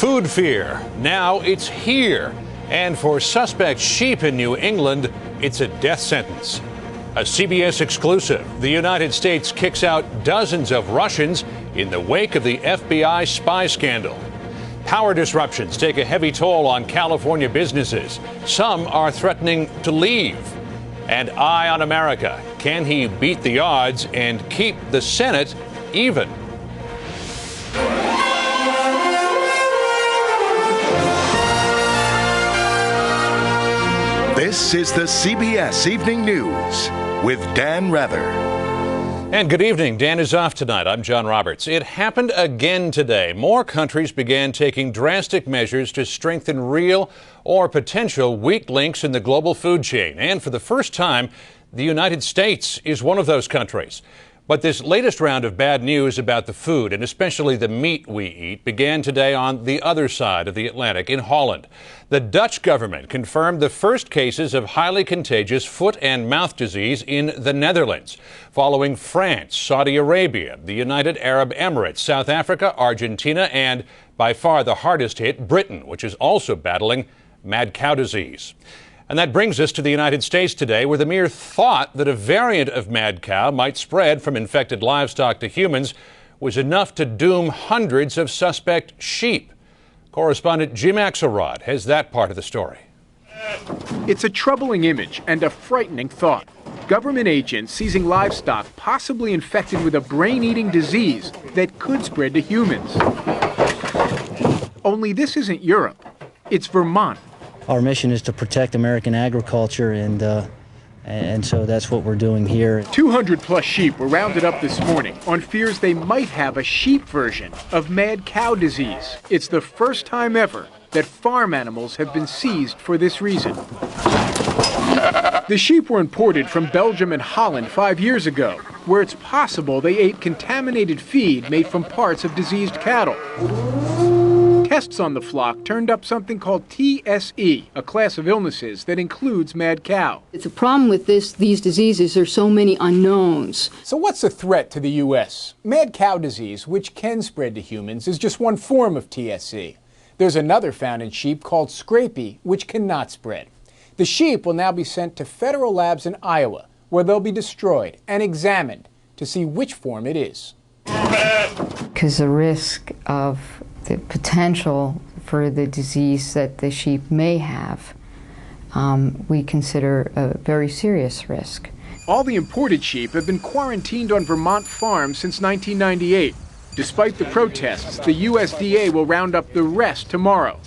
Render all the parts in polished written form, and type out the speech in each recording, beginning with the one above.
Food fear. Now it's here. And for suspect sheep in New England, it's a death sentence. A CBS exclusive. The United States kicks out dozens of Russians in the wake of the FBI spy scandal. Power disruptions take a heavy toll on California businesses. Some are threatening to leave. And Eye on America. Can he beat the odds and keep the Senate even? This is the CBS Evening News with Dan Rather. And good evening. Dan is off tonight. I'm John Roberts. It happened again today. More countries began taking drastic measures to strengthen real or potential weak links in the global food chain. And for the first time, the United States is one of those countries. But this latest round of bad news about the food, and especially the meat we eat, began today on the other side of the Atlantic in Holland. The Dutch government confirmed the first cases of highly contagious foot and mouth disease in the Netherlands, following France, Saudi Arabia, the United Arab Emirates, South Africa, Argentina, and, by far the hardest hit, Britain, which is also battling mad cow disease. And that brings us to the United States today, where the mere thought that a variant of mad cow might spread from infected livestock to humans was enough to doom hundreds of suspect sheep. Correspondent Jim Axelrod has that part of the story. It's a troubling image and a frightening thought. Government agents seizing livestock possibly infected with a brain-eating disease that could spread to humans. Only this isn't Europe. It's Vermont. Our mission is to protect American agriculture, and so that's what we're doing here. 200-plus sheep were rounded up this morning on fears they might have a sheep version of mad cow disease. It's the first time ever that farm animals have been seized for this reason. The sheep were imported from Belgium and Holland 5 years ago, where it's possible they ate contaminated feed made from parts of diseased cattle. Tests on the flock turned up something called TSE, a class of illnesses that includes mad cow. It's a problem with these diseases. There's so many unknowns. So what's the threat to the U.S.? Mad cow disease, which can spread to humans, is just one form of TSE. There's another found in sheep called scrapie, which cannot spread. The sheep will now be sent to federal labs in Iowa, where they'll be destroyed and examined to see which form it is. Because the risk of the potential for the disease that the sheep may have, we consider a very serious risk. All the imported sheep have been quarantined on Vermont farms since 1998. Despite the protests, the USDA will round up the rest tomorrow.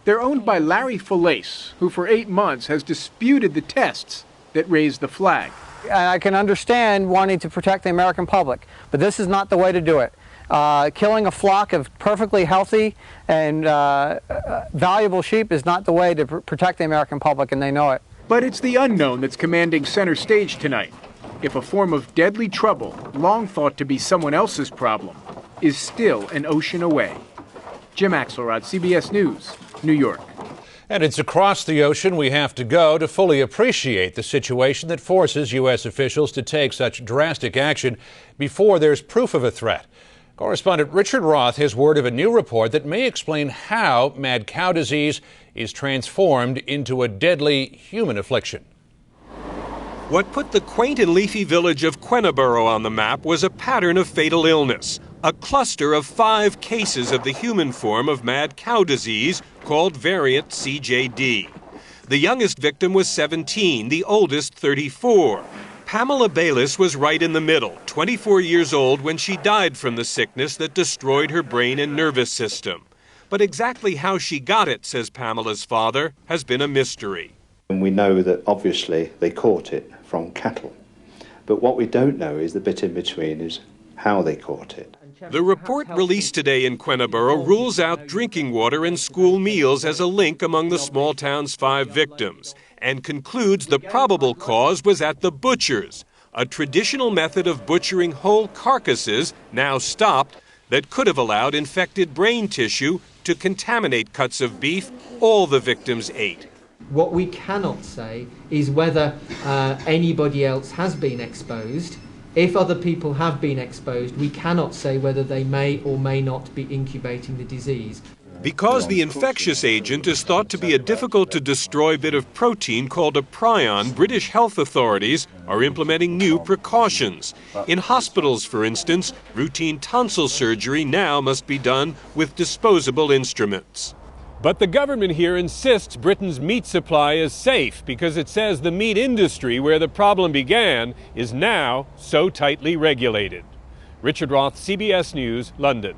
They're owned by Larry Falaise, who for 8 months has disputed the tests that raised the flag. I can understand wanting to protect the American public, but this is not the way to do it. Killing a flock of perfectly healthy and valuable sheep is not the way to protect the American public, and they know it. But it's the unknown that's commanding center stage tonight. If a form of deadly trouble, long thought to be someone else's problem, is still an ocean away. Jim Axelrod, CBS News, New York. And it's across the ocean we have to go to fully appreciate the situation that forces U.S. officials to take such drastic action before there's proof of a threat. Correspondent Richard Roth has word of a new report that may explain how mad cow disease is transformed into a deadly human affliction. What put the quaint and leafy village of Queneboro on the map was a pattern of fatal illness, a cluster of 5 cases of the human form of mad cow disease called variant CJD. The youngest victim was 17, the oldest 34. Pamela Bayliss was right in the middle, 24 years old when she died from the sickness that destroyed her brain and nervous system. But exactly how she got it, says Pamela's father, has been a mystery. And we know that obviously they caught it from cattle. But what we don't know is the bit in between is how they caught it. The report released today in Queneboro rules out drinking water and school meals as a link among the small town's 5 victims, and concludes the probable cause was at the butchers, a traditional method of butchering whole carcasses, now stopped, that could have allowed infected brain tissue to contaminate cuts of beef all the victims ate. What we cannot say is whether anybody else has been exposed. If other people have been exposed, we cannot say whether they may or may not be incubating the disease. Because the infectious agent is thought to be a difficult-to-destroy bit of protein called a prion, British health authorities are implementing new precautions. In hospitals, for instance, routine tonsil surgery now must be done with disposable instruments. But the government here insists Britain's meat supply is safe because it says the meat industry, where the problem began, is now so tightly regulated. Richard Roth, CBS News, London.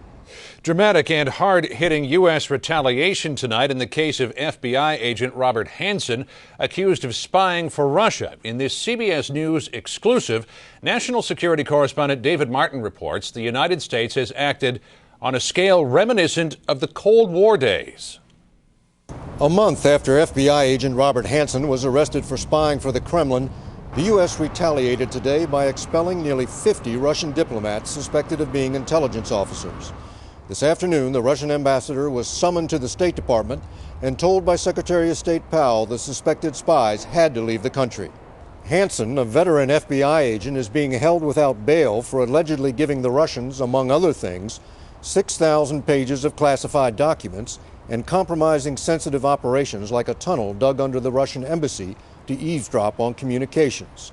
Dramatic and hard-hitting U.S. retaliation tonight in the case of FBI agent Robert Hanssen, accused of spying for Russia. In this CBS News exclusive, national security correspondent David Martin reports the United States has acted on a scale reminiscent of the Cold War days. A month after FBI agent Robert Hanssen was arrested for spying for the Kremlin, the U.S. retaliated today by expelling nearly 50 Russian diplomats suspected of being intelligence officers. This afternoon, the Russian ambassador was summoned to the State Department and told by Secretary of State Powell the suspected spies had to leave the country. Hanssen, a veteran FBI agent, is being held without bail for allegedly giving the Russians, among other things, 6,000 pages of classified documents and compromising sensitive operations like a tunnel dug under the Russian embassy to eavesdrop on communications.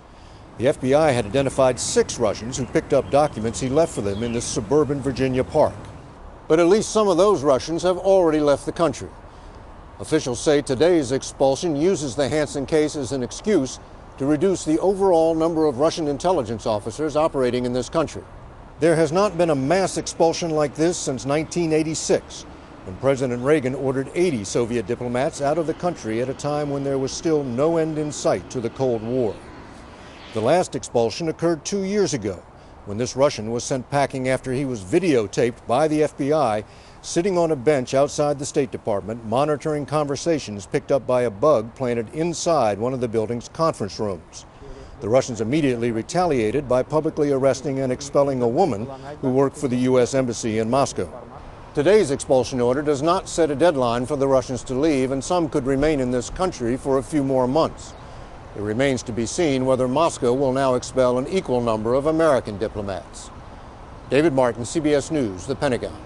The FBI had identified 6 Russians who picked up documents he left for them in this suburban Virginia park. But at least some of those Russians have already left the country. Officials say today's expulsion uses the Hanssen case as an excuse to reduce the overall number of Russian intelligence officers operating in this country. There has not been a mass expulsion like this since 1986, when President Reagan ordered 80 Soviet diplomats out of the country at a time when there was still no end in sight to the Cold War. The last expulsion occurred 2 years ago, when this Russian was sent packing after he was videotaped by the FBI sitting on a bench outside the State Department monitoring conversations picked up by a bug planted inside one of the building's conference rooms. The Russians immediately retaliated by publicly arresting and expelling a woman who worked for the U.S. Embassy in Moscow. Today's expulsion order does not set a deadline for the Russians to leave, and some could remain in this country for a few more months. It remains to be seen whether Moscow will now expel an equal number of American diplomats. David Martin, CBS News, the Pentagon.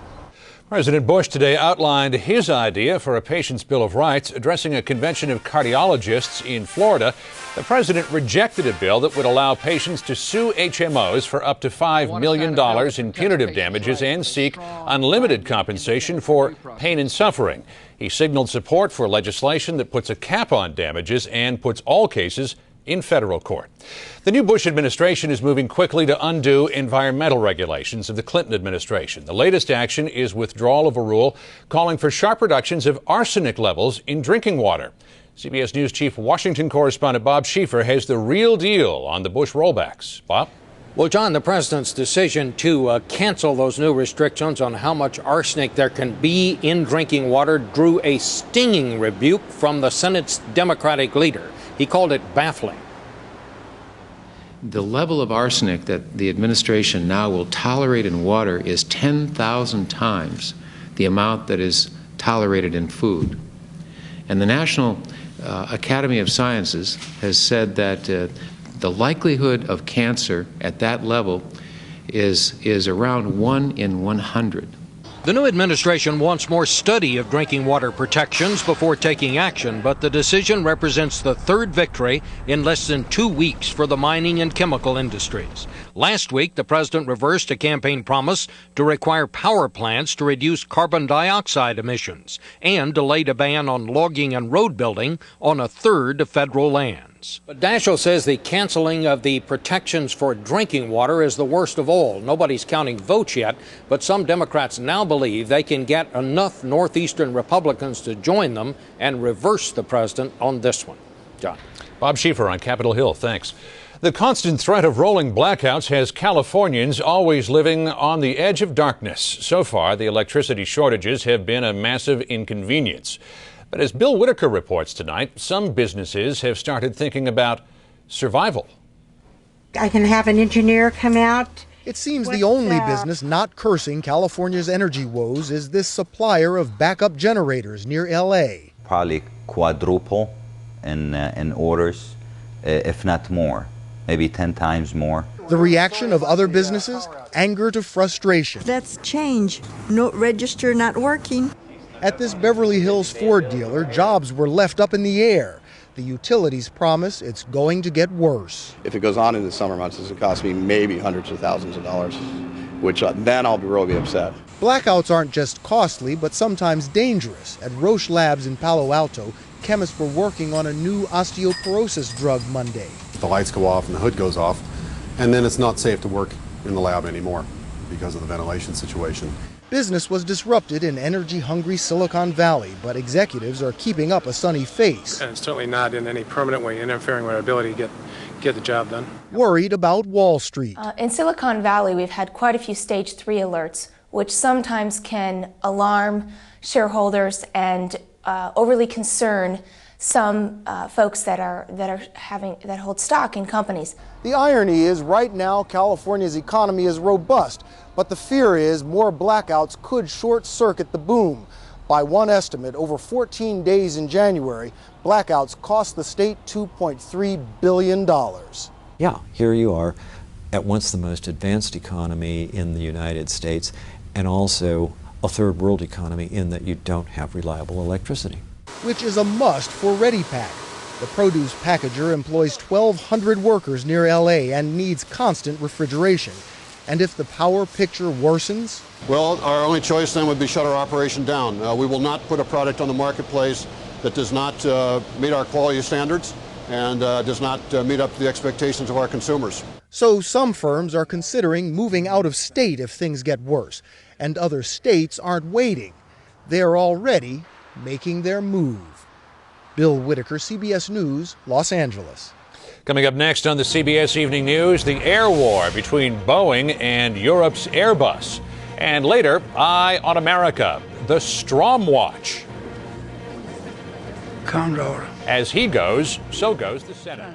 President Bush today outlined his idea for a patient's Bill of Rights, addressing a convention of cardiologists in Florida. The president rejected a bill that would allow patients to sue HMOs for up to $5 million in punitive damages and seek unlimited compensation for pain and suffering. He signaled support for legislation that puts a cap on damages and puts all cases in federal court. The new Bush administration is moving quickly to undo environmental regulations of the Clinton administration. The latest action is withdrawal of a rule calling for sharp reductions of arsenic levels in drinking water. CBS News Chief Washington correspondent Bob Schieffer has the real deal on the Bush rollbacks. Bob? Well, John, the president's decision to cancel those new restrictions on how much arsenic there can be in drinking water drew a stinging rebuke from the Senate's Democratic leader. He called it baffling. The level of arsenic that the administration now will tolerate in water is 10,000 times the amount that is tolerated in food. And the National Academy of Sciences has said that the likelihood of cancer at that level is around 1 in 100. The new administration wants more study of drinking water protections before taking action, but the decision represents the third victory in less than 2 weeks for the mining and chemical industries. Last week, the president reversed a campaign promise to require power plants to reduce carbon dioxide emissions and delayed a ban on logging and road building on a third of federal lands. But Daschle says the canceling of the protections for drinking water is the worst of all. Nobody's counting votes yet, but some Democrats now believe they can get enough Northeastern Republicans to join them and reverse the president on this one. John. Bob Schieffer on Capitol Hill. Thanks. The constant threat of rolling blackouts has Californians always living on the edge of darkness. So far, the electricity shortages have been a massive inconvenience. But as Bill Whitaker reports tonight, some businesses have started thinking about survival. I can have an engineer come out. It seems the only business not cursing California's energy woes is this supplier of backup generators near L.A. Probably quadruple in orders, if not more, maybe 10 times more. The reaction of other businesses? Anger to frustration. That's change. No register not working. At this Beverly Hills Ford dealer, jobs were left up in the air. The utilities promise it's going to get worse. If it goes on in the summer months, it's going to cost me maybe hundreds of thousands of dollars, which then I'll be really upset. Blackouts aren't just costly, but sometimes dangerous. At Roche Labs in Palo Alto, chemists were working on a new osteoporosis drug Monday. The lights go off and the hood goes off, and then it's not safe to work in the lab anymore because of the ventilation situation. Business was disrupted in energy-hungry Silicon Valley, but executives are keeping up a sunny face. And it's certainly not in any permanent way interfering with our ability to get the job done. Worried about Wall Street. In Silicon Valley, we've had quite a few stage 3 alerts, which sometimes can alarm shareholders and overly concern some folks that hold stock in companies. The irony is, right now, California's economy is robust, but the fear is more blackouts could short-circuit the boom. By one estimate, over 14 days in January, blackouts cost the state $2.3 billion. Yeah, here you are, at once the most advanced economy in the United States, and also a third world economy in that you don't have reliable electricity. Which is a must for ReadyPack. The produce packager employs 1,200 workers near LA and needs constant refrigeration. And if the power picture worsens? Well, our only choice then would be shut our operation down. We will not put a product on the marketplace that does not meet our quality standards and does not meet up to the expectations of our consumers. So some firms are considering moving out of state if things get worse, and other states aren't waiting. They're already making their move. Bill Whitaker, CBS News, Los Angeles. Coming up next on the CBS Evening News, the air war between Boeing and Europe's Airbus. And later, Eye on America, the Strom Watch. Condor. As he goes, so goes the Senate.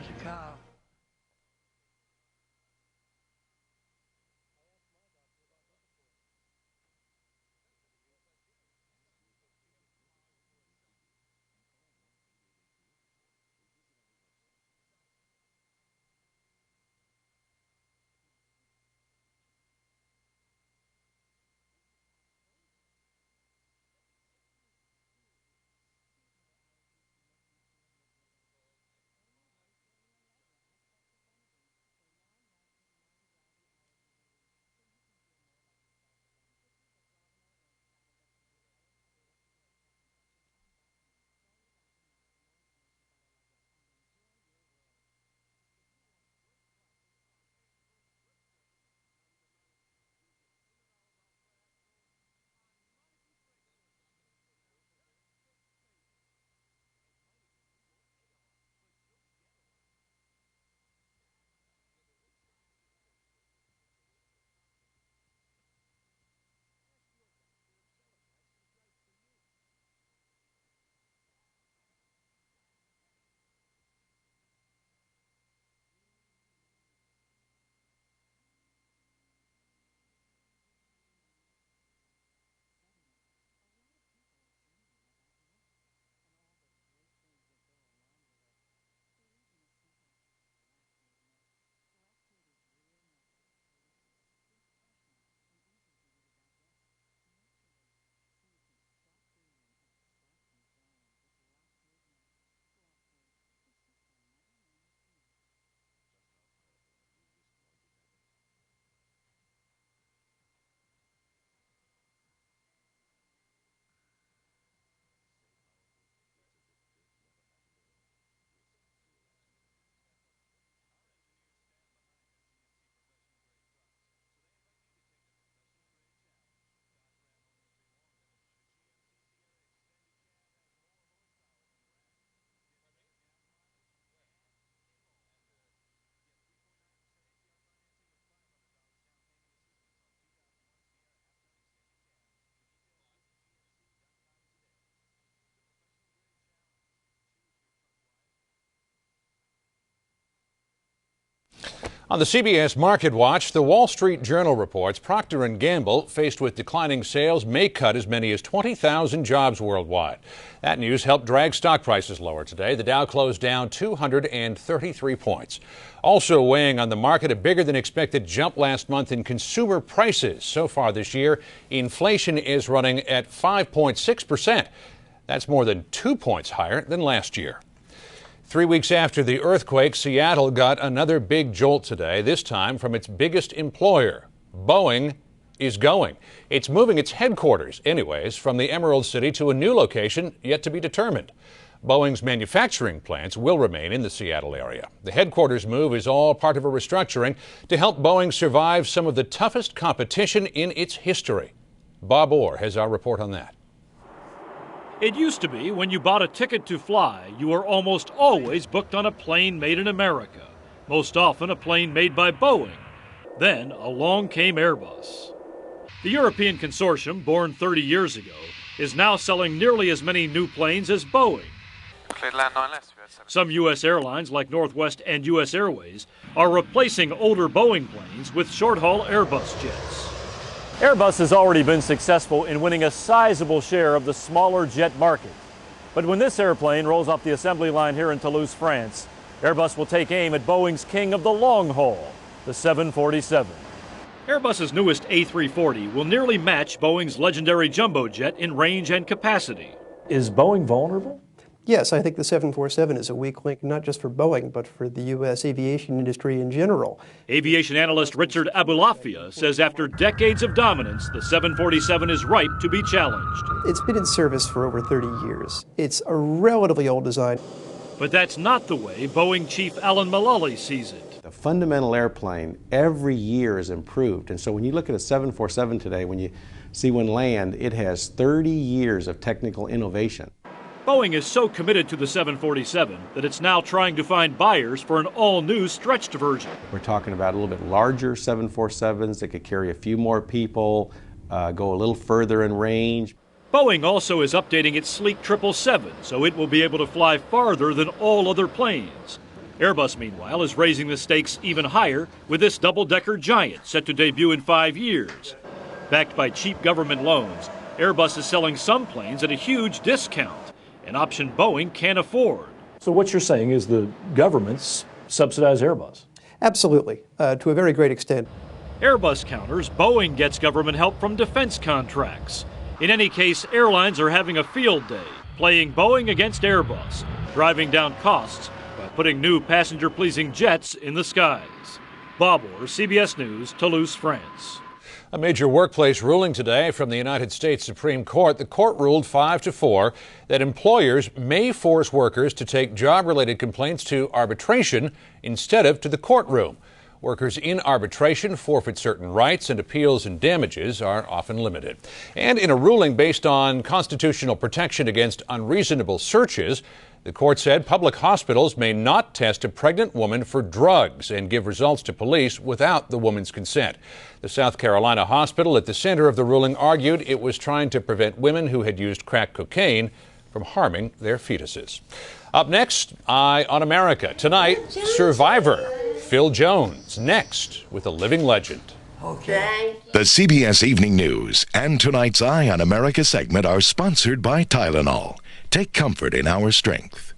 On the CBS Market Watch, the Wall Street Journal reports Procter & Gamble, faced with declining sales, may cut as many as 20,000 jobs worldwide. That news helped drag stock prices lower today. The Dow closed down 233 points. Also weighing on the market, a bigger than expected jump last month in consumer prices. So far this year, inflation is running at 5.6%. That's more than 2 points higher than last year. 3 weeks after the earthquake, Seattle got another big jolt today, this time from its biggest employer. Boeing is going. It's moving its headquarters, anyways, from the Emerald City to a new location yet to be determined. Boeing's manufacturing plants will remain in the Seattle area. The headquarters move is all part of a restructuring to help Boeing survive some of the toughest competition in its history. Bob Orr has our report on that. It used to be when you bought a ticket to fly, you were almost always booked on a plane made in America, most often a plane made by Boeing. Then along came Airbus. The European consortium, born 30 years ago, is now selling nearly as many new planes as Boeing. Some U.S. airlines like Northwest and U.S. Airways are replacing older Boeing planes with short-haul Airbus jets. Airbus has already been successful in winning a sizable share of the smaller jet market. But when this airplane rolls off the assembly line here in Toulouse, France, Airbus will take aim at Boeing's king of the long haul, the 747. Airbus's newest A340 will nearly match Boeing's legendary jumbo jet in range and capacity. Is Boeing vulnerable? Yes, I think the 747 is a weak link not just for Boeing, but for the U.S. aviation industry in general. Aviation analyst Richard Abulafia says after decades of dominance, the 747 is ripe to be challenged. It's been in service for over 30 years. It's a relatively old design. But that's not the way Boeing chief Alan Mulally sees it. The fundamental airplane every year is improved. And so when you look at a 747 today, when you see one land, it has 30 years of technical innovation. Boeing is so committed to the 747 that it's now trying to find buyers for an all-new stretched version. We're talking about a little bit larger 747s that could carry a few more people, go a little further in range. Boeing also is updating its sleek 777, so it will be able to fly farther than all other planes. Airbus, meanwhile, is raising the stakes even higher with this double-decker giant set to debut in 5 years. Backed by cheap government loans, Airbus is selling some planes at a huge discount, an option Boeing can't afford. So what you're saying is the governments subsidize Airbus? Absolutely, to a very great extent. Airbus counters Boeing gets government help from defense contracts. In any case, airlines are having a field day, playing Boeing against Airbus, driving down costs by putting new passenger-pleasing jets in the skies. Bob Orr, CBS News, Toulouse, France. A major workplace ruling today from the United States Supreme Court. The court ruled 5-4 that employers may force workers to take job-related complaints to arbitration instead of to the courtroom. Workers in arbitration forfeit certain rights, and appeals and damages are often limited. And in a ruling based on constitutional protection against unreasonable searches, the court said public hospitals may not test a pregnant woman for drugs and give results to police without the woman's consent. The South Carolina hospital at the center of the ruling argued it was trying to prevent women who had used crack cocaine from harming their fetuses. Up next, Eye on America. Tonight, Survivor. Phil Jones, next with a living legend. Okay. The CBS Evening News and tonight's Eye on America segment are sponsored by Tylenol. Take comfort in our strength.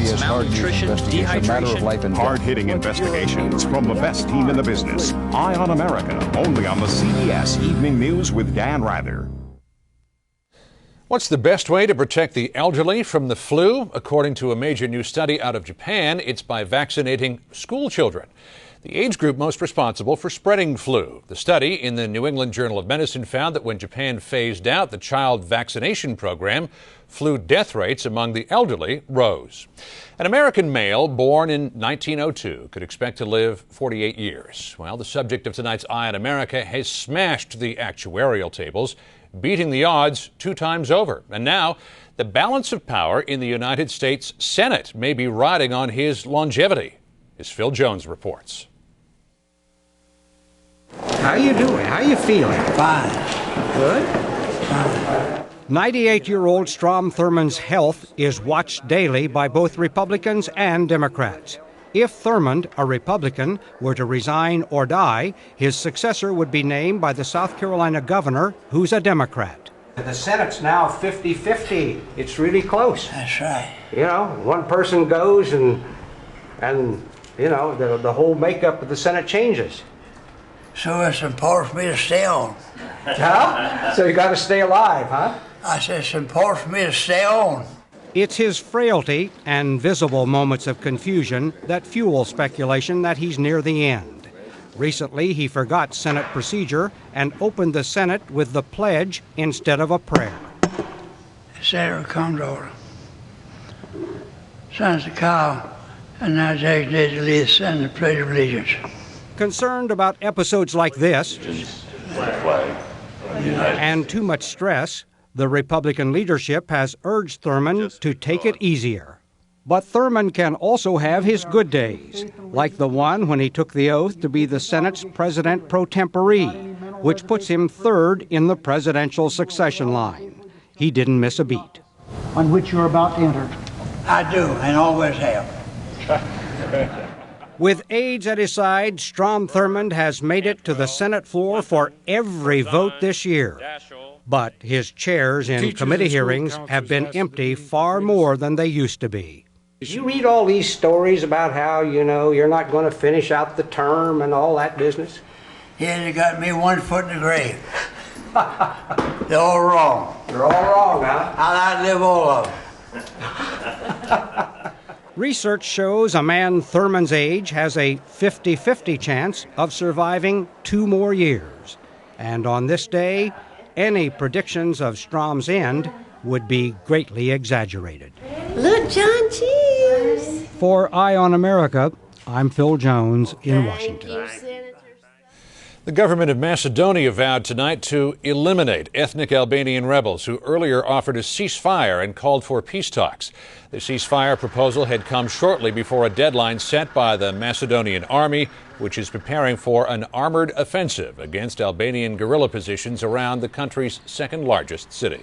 CBS malnutrition, dehydration. Hard-hitting investigations from the best team in the business. Eye on America, only on the CBS Evening News with Dan Rather. What's the best way to protect the elderly from the flu? According to a major new study out of Japan, it's by vaccinating school children, the age group most responsible for spreading flu. The study in the New England Journal of Medicine found that when Japan phased out the child vaccination program, flu death rates among the elderly rose. An American male born in 1902 could expect to live 48 years. Well, the subject of tonight's Eye on America has smashed the actuarial tables, beating the odds 2 times over. And now, the balance of power in the United States Senate may be riding on his longevity, as Phil Jones reports. How you doing? How you feeling? Fine. Good? Fine. 98-year-old Strom Thurmond's health is watched daily by both Republicans and Democrats. If Thurmond, a Republican, were to resign or die, his successor would be named by the South Carolina governor, who's a Democrat. The Senate's now 50-50. It's really close. That's right. You know, one person goes and you know, the whole makeup of the Senate changes. So it's important for me to stay on. Huh? So you got to stay alive, huh? I said it's important for me to stay on. It's his frailty and visible moments of confusion that fuel speculation that he's near the end. Recently, he forgot Senate procedure and opened the Senate with the pledge instead of a prayer. Senator come to order. Sons of Kyle, and now Jack did to lead the Senate the Pledge of Allegiance. Concerned about episodes like this and too much stress, the Republican leadership has urged Thurmond to take it easier. But Thurmond can also have his good days, like the one when he took the oath to be the Senate's president pro tempore, which puts him third in the presidential succession line. He didn't miss a beat. On which you're about to enter. I do, and always have. With aides at his side, Strom Thurmond has made it to the Senate floor for every vote this year. But his chairs in committee hearings have been empty far more than they used to be. You read all these stories about how, you know, you're not going to finish out the term and all that business? Yeah, they got me 1 foot in the grave. They're all wrong. They're all wrong, huh? I'll outlive all of them. Research shows a man Thurmond's age has a 50-50 chance of surviving 2 more years. And on this day, any predictions of Strom's end would be greatly exaggerated. Look, John, cheers. For Eye on America, I'm Phil Jones in Washington. The government of Macedonia vowed tonight to eliminate ethnic Albanian rebels who earlier offered a ceasefire and called for peace talks. The ceasefire proposal had come shortly before a deadline set by the Macedonian army, which is preparing for an armored offensive against Albanian guerrilla positions around the country's second largest city.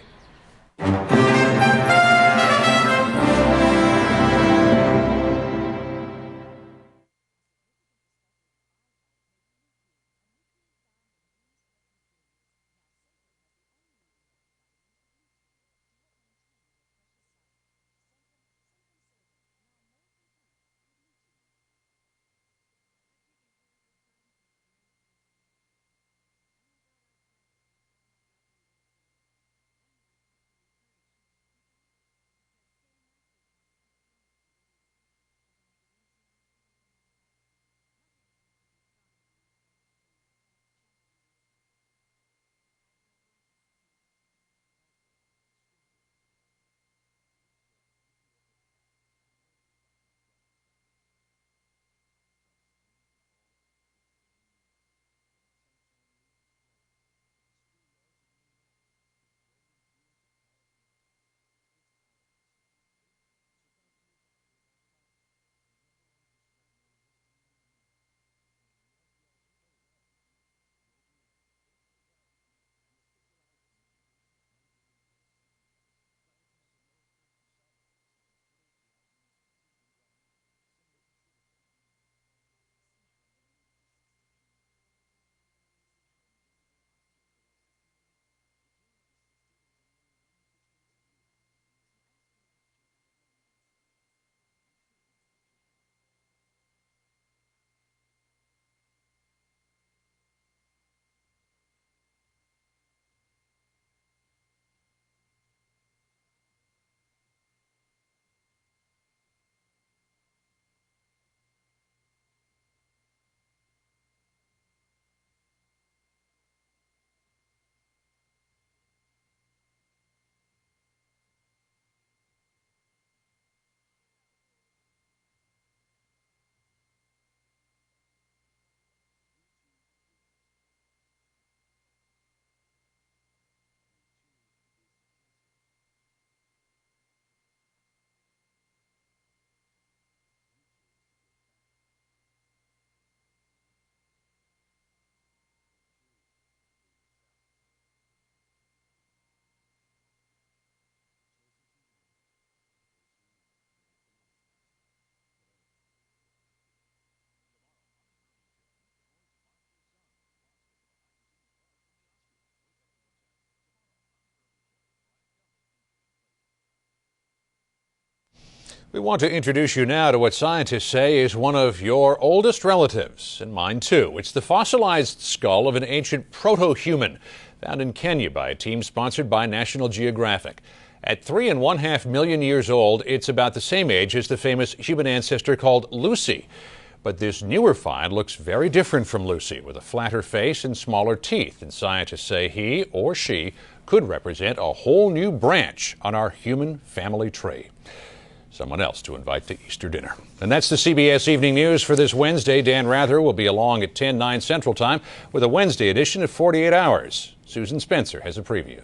We want to introduce you now to what scientists say is one of your oldest relatives, and mine too. It's the fossilized skull of an ancient proto-human found in Kenya by a team sponsored by National Geographic. At 3.5 million years old, it's about the same age as the famous human ancestor called Lucy. But this newer find looks very different from Lucy, with a flatter face and smaller teeth, and scientists say he or she could represent a whole new branch on our human family tree. Someone else to invite to Easter dinner. And that's the CBS Evening News for this Wednesday. Dan Rather will be along at 10/9 Central Time with a Wednesday edition of 48 Hours. Susan Spencer has a preview.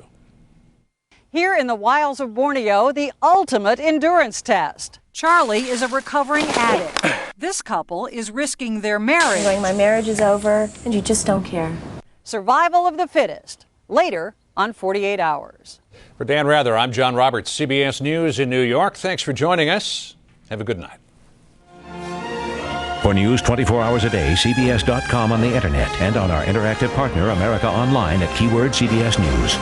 Here in the wilds of Borneo, the ultimate endurance test. Charlie is a recovering addict. This couple is risking their marriage. My marriage is over, and you just don't care. Survival of the fittest. Later on 48 Hours. For Dan Rather, I'm John Roberts, CBS News in New York. Thanks for joining us. Have a good night. For news 24 hours a day, CBS.com on the internet and on our interactive partner, America Online at keyword CBS News.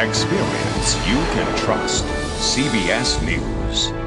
Experience you can trust. CBS News.